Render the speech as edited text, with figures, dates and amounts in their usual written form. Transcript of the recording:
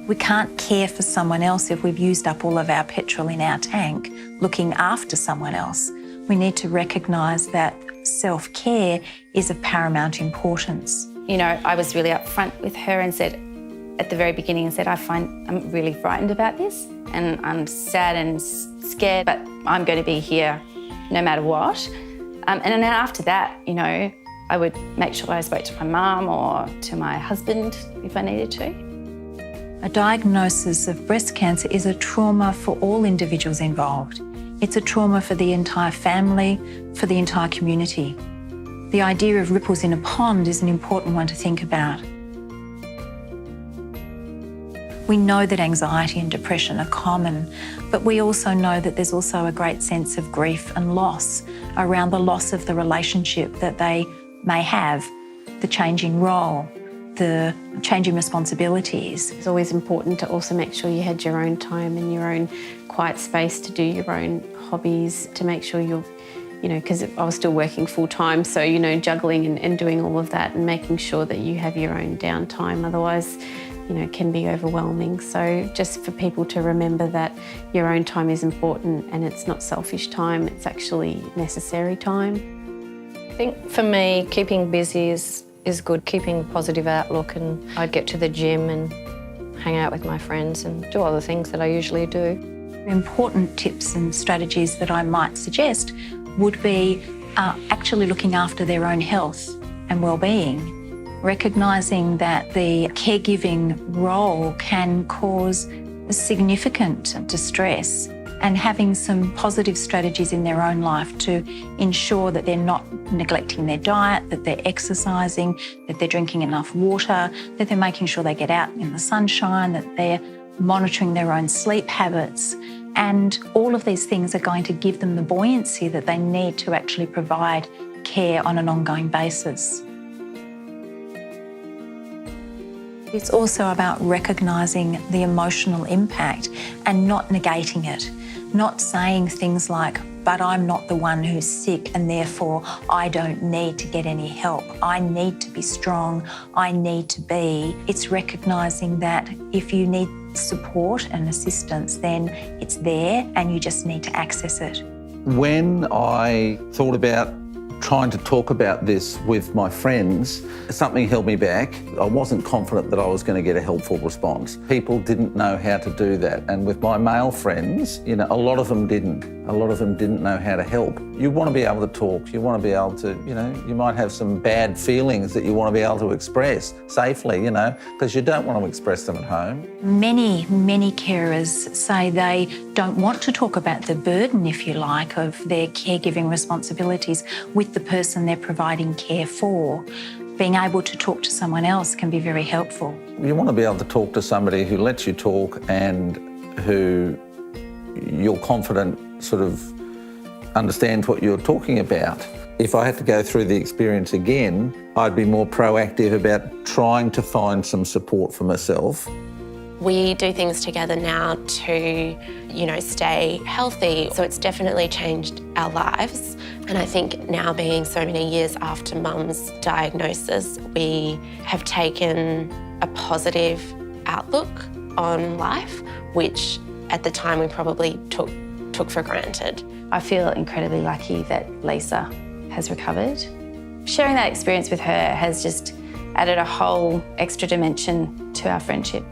We can't care for someone else if we've used up all of our petrol in our tank looking after someone else. We need to recognise that self-care is of paramount importance. You know, I was really upfront with her and said, at the very beginning, and said, I'm really frightened about this and I'm sad and scared, but I'm going to be here no matter what. And then after that, you know, I would make sure I spoke to my mum or to my husband if I needed to. A diagnosis of breast cancer is a trauma for all individuals involved. It's a trauma for the entire family, for the entire community. The idea of ripples in a pond is an important one to think about. We know that anxiety and depression are common, but we also know that there's also a great sense of grief and loss around the loss of the relationship that they may have, the changing role, the changing responsibilities. It's always important to also make sure you had your own time and your own quiet space to do your own hobbies, to make sure you're, you know, because I was still working full time, so, you know, juggling and doing all of that and making sure that you have your own downtime. Otherwise, you know, it can be overwhelming. So just for people to remember that your own time is important and it's not selfish time, it's actually necessary time. I think for me, keeping busy is good, keeping a positive outlook, and I'd get to the gym and hang out with my friends and do all the things that I usually do. Important tips and strategies that I might suggest would be actually looking after their own health and well-being, recognising that the caregiving role can cause significant distress, and having some positive strategies in their own life to ensure that they're not neglecting their diet, that they're exercising, that they're drinking enough water, that they're making sure they get out in the sunshine, that they're monitoring their own sleep habits. And all of these things are going to give them the buoyancy that they need to actually provide care on an ongoing basis. It's also about recognising the emotional impact and not negating it, not saying things like, but I'm not the one who's sick and therefore I don't need to get any help. I need to be strong. I need to be. It's recognising that if you need support and assistance, then it's there and you just need to access it. When I thought about trying to talk about this with my friends, something held me back. I wasn't confident that I was going to get a helpful response. People didn't know how to do that. And with my male friends, you know, a lot of them didn't. A lot of them didn't know how to help. You want to be able to talk. You want to be able to, you know, you might have some bad feelings that you want to be able to express safely, you know, because you don't want to express them at home. Many carers say they don't want to talk about the burden, if you like, of their caregiving responsibilities with the person they're providing care for. Being able to talk to someone else can be very helpful. You want to be able to talk to somebody who lets you talk and who you're confident sort of understands what you're talking about. If I had to go through the experience again, I'd be more proactive about trying to find some support for myself. We do things together now to, you know, stay healthy. So it's definitely changed our lives. And I think now, being so many years after Mum's diagnosis, we have taken a positive outlook on life, which at the time we probably took for granted. I feel incredibly lucky that Lisa has recovered. Sharing that experience with her has just added a whole extra dimension to our friendship.